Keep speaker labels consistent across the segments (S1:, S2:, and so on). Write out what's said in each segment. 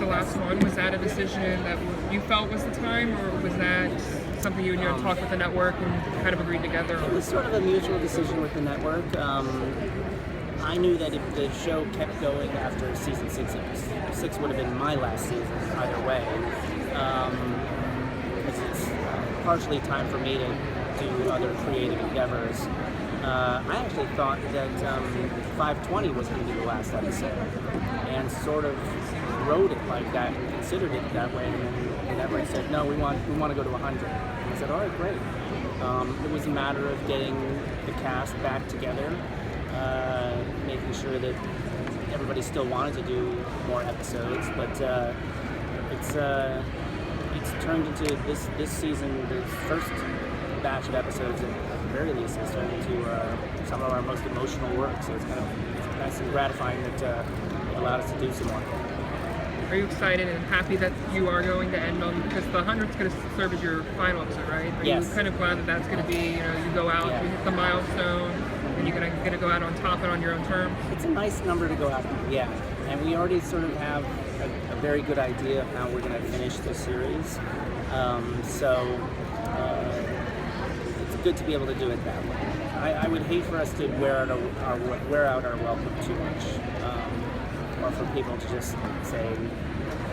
S1: the last one. Was that a decision that you felt was the time, or was that something you and your talked with the network and kind of agreed together?
S2: It was sort of a mutual decision with the network. I knew that if the show kept going after season 6 would have been my last season either way. It's partially time for me to do other creative endeavors. I actually thought that 520 was going to be the last episode, and sort of wrote it like that and considered it that way. And then the network said, "No, we want to go to 100." And I said, "All right, great." It was a matter of getting the cast back together, making sure that everybody still wanted to do more episodes, but it's turned into this season, the first batch of episodes at the very least has turned into some of our most emotional work, so it's kind of nice and gratifying that it allowed us to do some more.
S1: Are you excited and happy that you are going to end on, because the 100's going to serve as your final episode, right? Are
S2: Yes.
S1: you kind of glad that that's going to be, you go out, you hit the milestone, and you're going to go out on top and on your own terms?
S2: It's a nice number to go out on, yeah. And we already sort of have a very good idea of how we're going to finish the series. So it's good to be able to do it that way. I would hate for us to wear out our welcome too much, or for people to just say,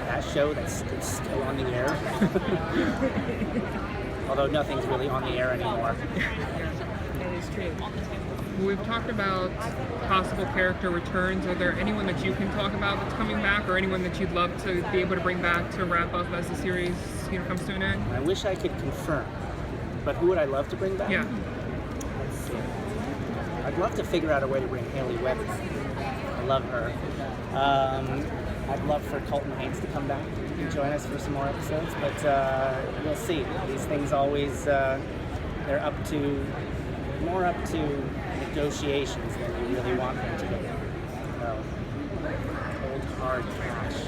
S2: that show that's still on the air. Although nothing's really on the air anymore.
S1: That is true. We've talked about possible character returns. Are there anyone that you can talk about that's coming back, or anyone that you'd love to be able to bring back to wrap up as the series comes to an end?
S2: I wish I could confirm, but who would I love to bring back?
S1: Yeah.
S2: Let's see. I'd love to figure out a way to bring Haley Webb back. I love her. I'd love for Colton Haynes to come back and join us for some more episodes, but we'll see. These things always, they're more up to negotiations than you really want them to be. So, cold, hard cash.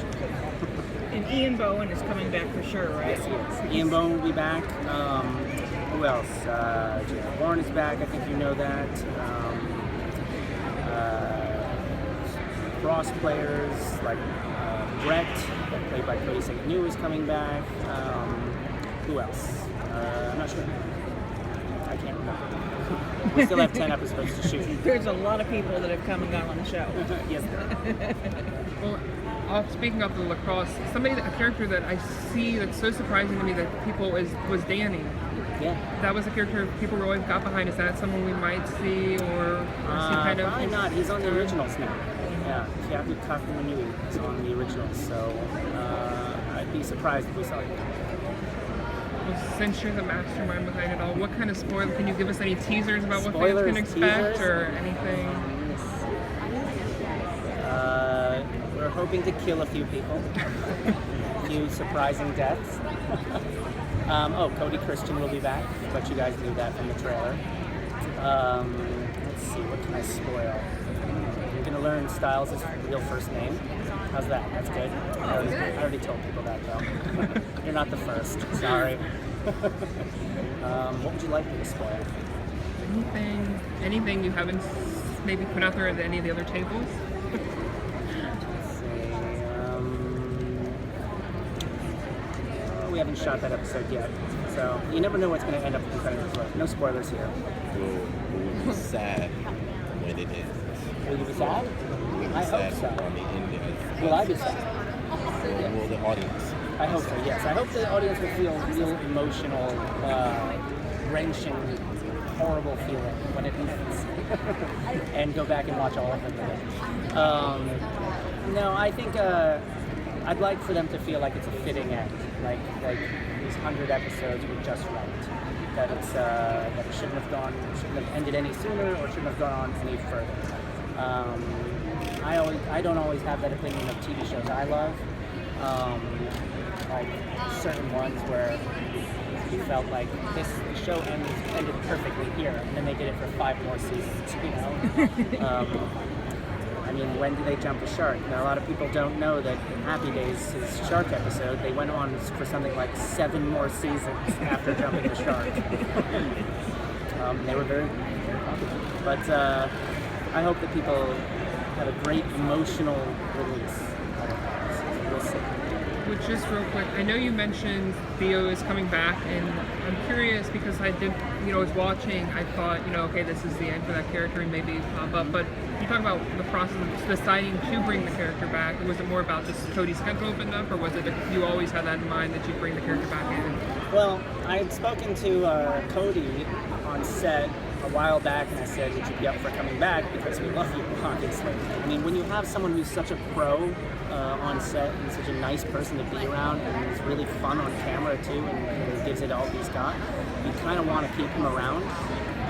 S3: And Ian Bowen is coming back for sure, right?
S2: Yes, he is. Ian Bowen will be back. Who else? Jenna Warren is back. I think you know that. Cross players like Brett, played by Cody St. New, is coming back. Who else? I'm not sure. I can't remember. We still have 10 episodes to shoot.
S3: There's a lot of people that have come and gone on the show.
S2: Yes, there are.
S1: Well, speaking of the lacrosse, a character that I see that's so surprising to me that people was Danny.
S2: Yeah.
S1: That was a character people really got behind. Is that someone we might see, or is he kind of?
S2: Probably not. He's on the originals now. Yeah, Kiaku Kakumanui is on the originals, so I'd be surprised if we saw him.
S1: Well, since you're the mastermind behind it all, what kind of spoiler? Can you give us any teasers about what
S2: Spoilers,
S1: fans can expect,
S2: teasers?
S1: or anything?
S2: We're hoping to kill a few people. A few surprising deaths. Cody Christian will be back, but you guys knew that from the trailer. Let's see, what can I spoil? You're going to learn Styles' real first name. How's that? That's good. I already told people that, though. You're not the first. Sorry. What would you like me to spoil?
S1: Anything you haven't maybe put out there at any of the other tables?
S2: Let's see. We haven't shot that episode yet, so you never know what's going to end up in front of us. No spoilers here.
S4: Will be sad when it ends.
S2: Will you be sad?
S4: Will be
S2: I
S4: sad
S2: hope so.
S4: on the end.
S2: Will I be sad?
S4: Will the audience?
S2: I hope so, yes. I hope the audience will feel real emotional, wrenching, horrible feeling when it ends. And go back and watch all of them again. No, I think I'd like for them to feel like it's a fitting end. Like these 100 episodes were just right. That it shouldn't have ended any sooner, or shouldn't have gone on any further. I don't always have that opinion of TV shows I love. Like certain ones where you felt like the show ended perfectly here, and then they did it for 5 more seasons. I mean, when do they jump the shark? Now, a lot of people don't know that in Happy Days, his shark episode, they went on for something like 7 more seasons after jumping the shark. They were very, very popular. But I hope that people have a great emotional release. We'll see.
S1: Which just real quick, I know you mentioned Theo is coming back, and I'm curious because I did, was watching, I thought, okay, this is the end for that character and maybe pop up, but you talk about the process of deciding to bring the character back. Was it more about just Cody's schedule opened up, or was it you always had that in mind that you'd bring the character back in?
S2: Well, I had spoken to Cody on set a while back, and I said, would you be up for coming back, because we love you, obviously. I mean, when you have someone who's such a pro on set and such a nice person to be around and is really fun on camera too, and gives it all he's got, you kind of want to keep him around.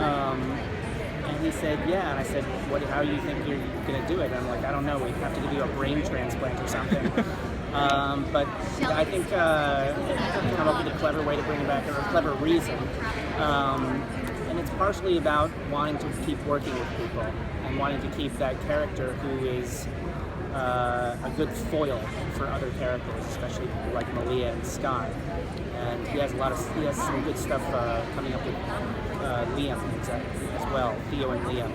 S2: And he said, yeah, and I said, how do you think you're going to do it? And I'm like, I don't know, we have to give you a brain transplant or something. But I think I come up with a clever way to bring it back, or a clever reason. And it's partially about wanting to keep working with people and wanting to keep that character who is a good foil for other characters, especially people like Malia and Scott. And he has some good stuff coming up with Liam as well, Theo and Liam.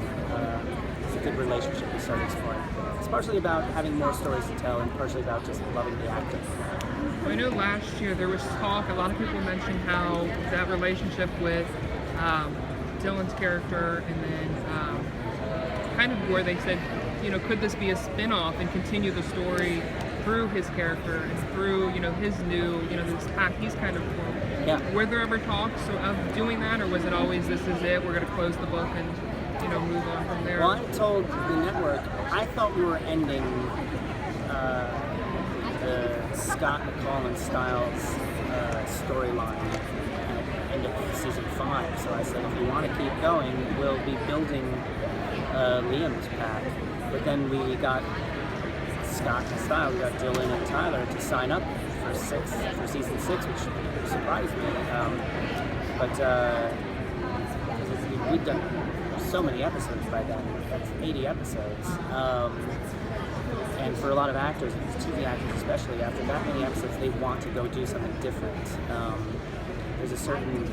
S2: It's a good relationship we started exploring. It's partially about having more stories to tell, and partially about just loving the acting.
S1: I know last year there was talk, a lot of people mentioned how that relationship with Dylan's character, and then kind of where they said, could this be a spin-off and continue the story through his character and through, his new, this path he's kind of formed.
S2: Yeah.
S1: Were there ever talks of doing that, or was it always, this is it, we're going to close the book and, move on from there?
S2: Well, I told the network, I thought we were ending the Scott McCollum Styles storyline at the end of season 5. So I said, if you want to keep going, we'll be building Liam's pack. But then we got Scott and Styles, we got Dylan and Tyler to sign up for season 6, which surprised me. But we'd done so many episodes by then. That's 80 episodes. And for a lot of actors, TV actors especially, after that many episodes, they want to go do something different. There's a certain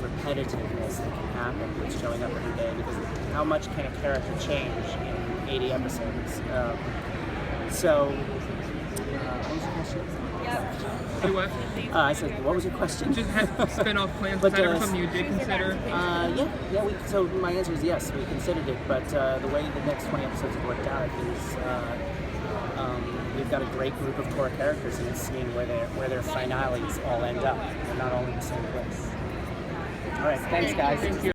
S2: repetitiveness that can happen with showing up every day, because how much can a character change in 80 episodes? What was your question?
S1: Do what?
S2: I said, what was your question?
S1: Just had spin-off plans. Was that ever something you did consider?
S2: Yeah. So my answer is yes, we considered it, but the way the next 20 episodes have worked out is we've got a great group of core characters, and it's seeing where their finales all end up. They're not all in the same place. All right, thanks, guys.
S1: Thank you.